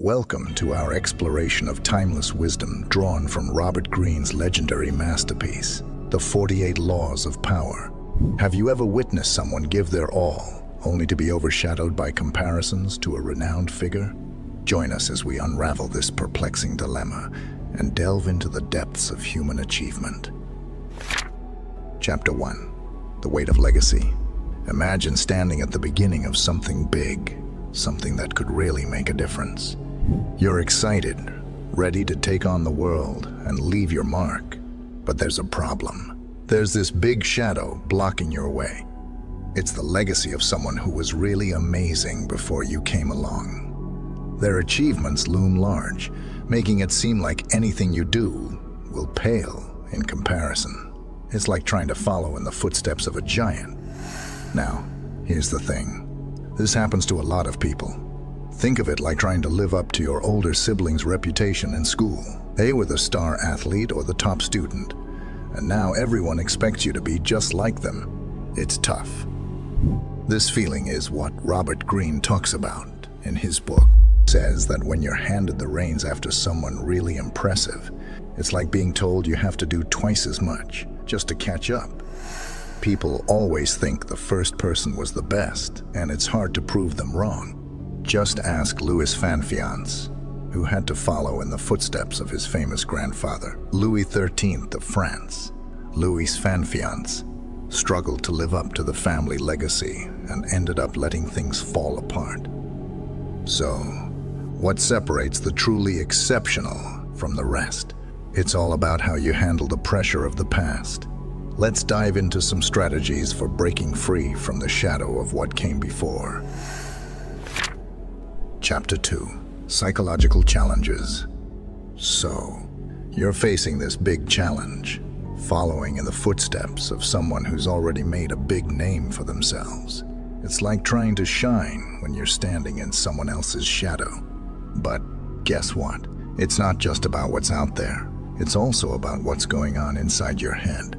Welcome to our exploration of timeless wisdom drawn from Robert Greene's legendary masterpiece, The 48 Laws of Power. Have you ever witnessed someone give their all, only to be overshadowed by comparisons to a renowned figure? Join us as we unravel this perplexing dilemma and delve into the depths of human achievement. Chapter 1. The Weight of Legacy. Imagine standing at the beginning of something big, something that could really make a difference. You're excited, ready to take on the world and leave your mark. But there's a problem. There's this big shadow blocking your way. It's the legacy of someone who was really amazing before you came along. Their achievements loom large, making it seem like anything you do will pale in comparison. It's like trying to follow in the footsteps of a giant. Now, here's the thing. This happens to a lot of people. Think of it like trying to live up to your older sibling's reputation in school. They were the star athlete or the top student, and now everyone expects you to be just like them. It's tough. This feeling is what Robert Greene talks about in his book. He says that when you're handed the reins after someone really impressive, it's like being told you have to do twice as much just to catch up. People always think the first person was the best, and it's hard to prove them wrong. Just ask Louis Fanfiance, who had to follow in the footsteps of his famous grandfather, Louis XIII of France. Louis Fanfiance struggled to live up to the family legacy and ended up letting things fall apart. So, what separates the truly exceptional from the rest? It's all about how you handle the pressure of the past. Let's dive into some strategies for breaking free from the shadow of what came before. Chapter 2. Psychological Challenges. So, you're facing this big challenge, following in the footsteps of someone who's already made a big name for themselves. It's like trying to shine when you're standing in someone else's shadow. But guess what? It's not just about what's out there. It's also about what's going on inside your head.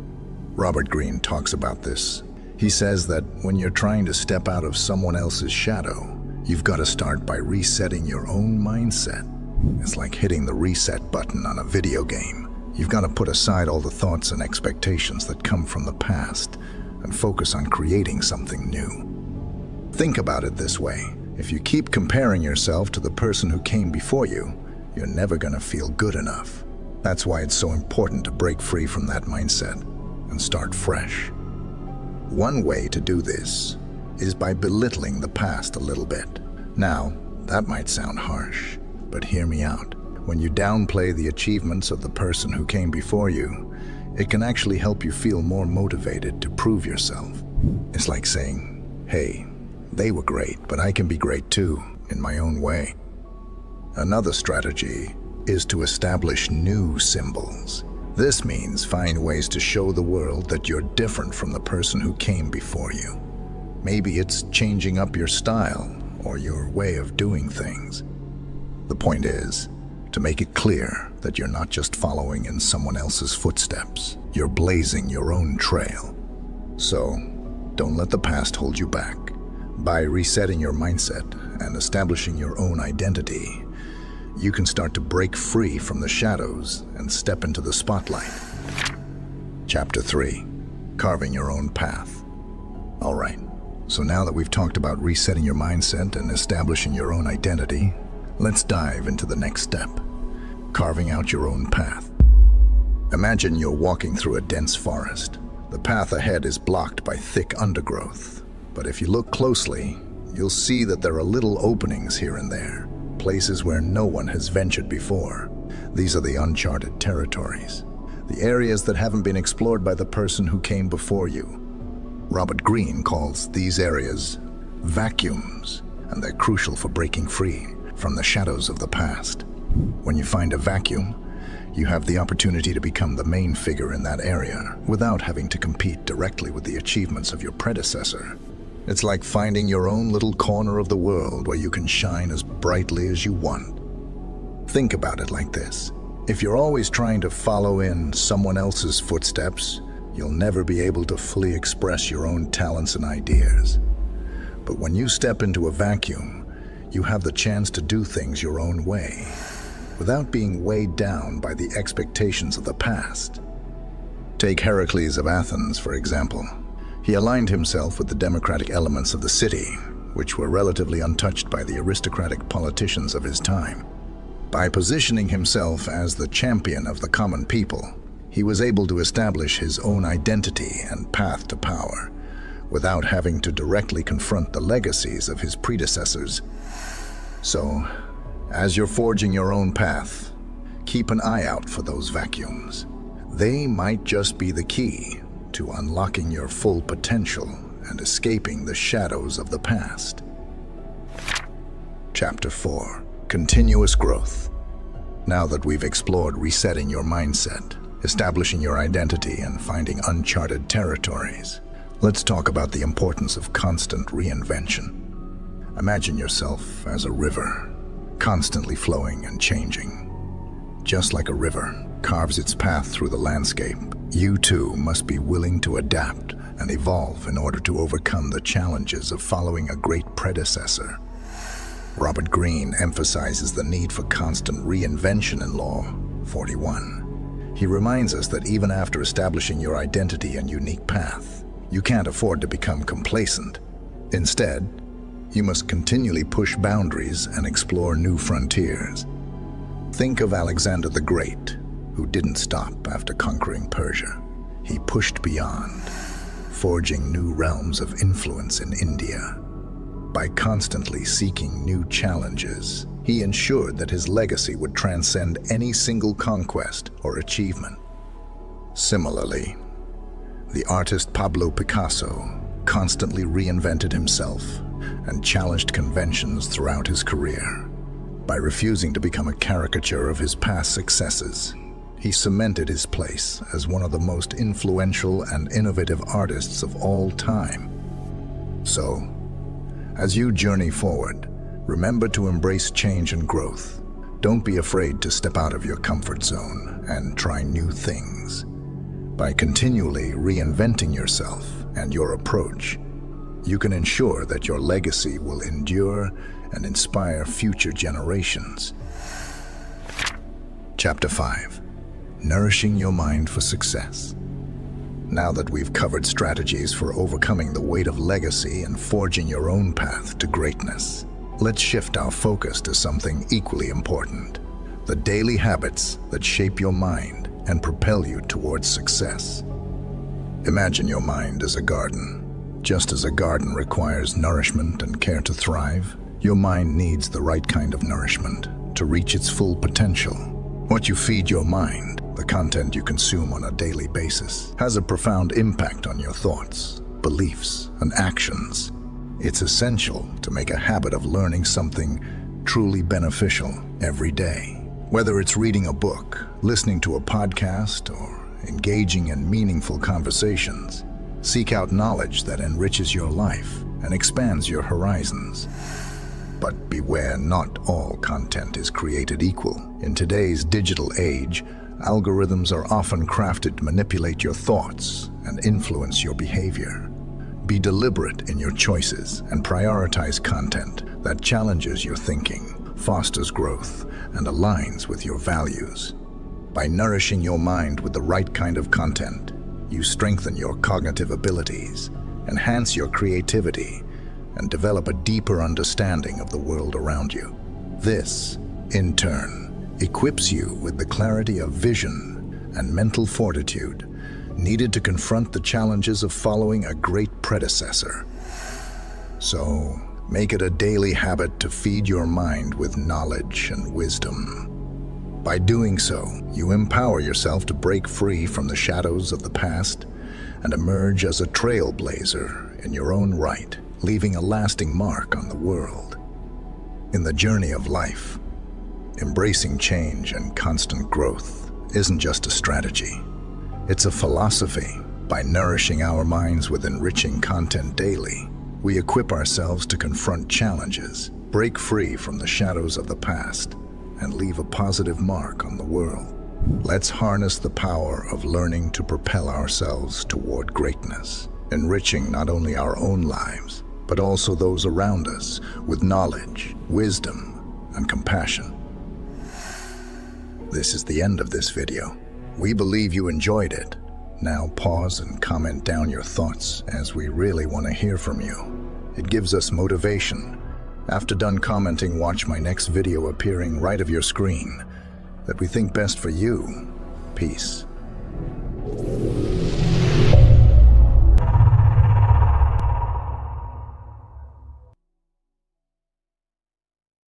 Robert Greene talks about this. He says that when you're trying to step out of someone else's shadow, you've got to start by resetting your own mindset. It's like hitting the reset button on a video game. You've got to put aside all the thoughts and expectations that come from the past and focus on creating something new. Think about it this way. If you keep comparing yourself to the person who came before you, you're never going to feel good enough. That's why it's so important to break free from that mindset and start fresh. One way to do this is by belittling the past a little bit. Now, that might sound harsh, but hear me out. When you downplay the achievements of the person who came before you, it can actually help you feel more motivated to prove yourself. It's like saying, hey, they were great, but I can be great too, in my own way. Another strategy is to establish new symbols. This means find ways to show the world that you're different from the person who came before you. Maybe it's changing up your style or your way of doing things. The point is to make it clear that you're not just following in someone else's footsteps. You're blazing your own trail. So, don't let the past hold you back. By resetting your mindset and establishing your own identity, you can start to break free from the shadows and step into the spotlight. Chapter 3. Carving your own path. All right. So now that we've talked about resetting your mindset and establishing your own identity, let's dive into the next step, carving out your own path. Imagine you're walking through a dense forest. The path ahead is blocked by thick undergrowth, but if you look closely, you'll see that there are little openings here and there, places where no one has ventured before. These are the uncharted territories, the areas that haven't been explored by the person who came before you. Robert Greene calls these areas vacuums, and they're crucial for breaking free from the shadows of the past. When you find a vacuum, you have the opportunity to become the main figure in that area without having to compete directly with the achievements of your predecessor. It's like finding your own little corner of the world where you can shine as brightly as you want. Think about it like this. If you're always trying to follow in someone else's footsteps, you'll never be able to fully express your own talents and ideas. But when you step into a vacuum, you have the chance to do things your own way, without being weighed down by the expectations of the past. Take Heracles of Athens, for example. He aligned himself with the democratic elements of the city, which were relatively untouched by the aristocratic politicians of his time. By positioning himself as the champion of the common people, he was able to establish his own identity and path to power, without having to directly confront the legacies of his predecessors. So, as you're forging your own path, keep an eye out for those vacuums. They might just be the key to unlocking your full potential and escaping the shadows of the past. Chapter 4. Continuous growth. Now that we've explored resetting your mindset, establishing your identity, and finding uncharted territories, let's talk about the importance of constant reinvention. Imagine yourself as a river, constantly flowing and changing. Just like a river carves its path through the landscape, you too must be willing to adapt and evolve in order to overcome the challenges of following a great predecessor. Robert Greene emphasizes the need for constant reinvention in Law 41. He reminds us that even after establishing your identity and unique path, you can't afford to become complacent. Instead, you must continually push boundaries and explore new frontiers. Think of Alexander the Great, who didn't stop after conquering Persia. He pushed beyond, forging new realms of influence in India. By constantly seeking new challenges, he ensured that his legacy would transcend any single conquest or achievement. Similarly, the artist Pablo Picasso constantly reinvented himself and challenged conventions throughout his career. By refusing to become a caricature of his past successes, he cemented his place as one of the most influential and innovative artists of all time. So, as you journey forward, remember to embrace change and growth. Don't be afraid to step out of your comfort zone and try new things. By continually reinventing yourself and your approach, you can ensure that your legacy will endure and inspire future generations. Chapter 5. Nourishing your mind for success. Now that we've covered strategies for overcoming the weight of legacy and forging your own path to greatness, let's shift our focus to something equally important: the daily habits that shape your mind and propel you towards success. Imagine your mind as a garden. Just as a garden requires nourishment and care to thrive, your mind needs the right kind of nourishment to reach its full potential. What you feed your mind, the content you consume on a daily basis, has a profound impact on your thoughts, beliefs, and actions. It's essential to make a habit of learning something truly beneficial every day. Whether it's reading a book, listening to a podcast, or engaging in meaningful conversations, seek out knowledge that enriches your life and expands your horizons. But beware, not all content is created equal. In today's digital age, algorithms are often crafted to manipulate your thoughts and influence your behavior. Be deliberate in your choices and prioritize content that challenges your thinking, fosters growth, and aligns with your values. By nourishing your mind with the right kind of content, you strengthen your cognitive abilities, enhance your creativity, and develop a deeper understanding of the world around you. This, in turn, equips you with the clarity of vision and mental fortitude needed to confront the challenges of following a great predecessor. So, make it a daily habit to feed your mind with knowledge and wisdom. By doing so, you empower yourself to break free from the shadows of the past and emerge as a trailblazer in your own right, leaving a lasting mark on the world. In the journey of life, embracing change and constant growth isn't just a strategy. It's a philosophy. By nourishing our minds with enriching content daily, we equip ourselves to confront challenges, break free from the shadows of the past, and leave a positive mark on the world. Let's harness the power of learning to propel ourselves toward greatness, enriching not only our own lives, but also those around us with knowledge, wisdom, and compassion. This is the end of this video. We believe you enjoyed it. Now pause and comment down your thoughts, as we really want to hear from you. It gives us motivation. After done commenting, watch my next video appearing right of your screen that we think best for you. Peace.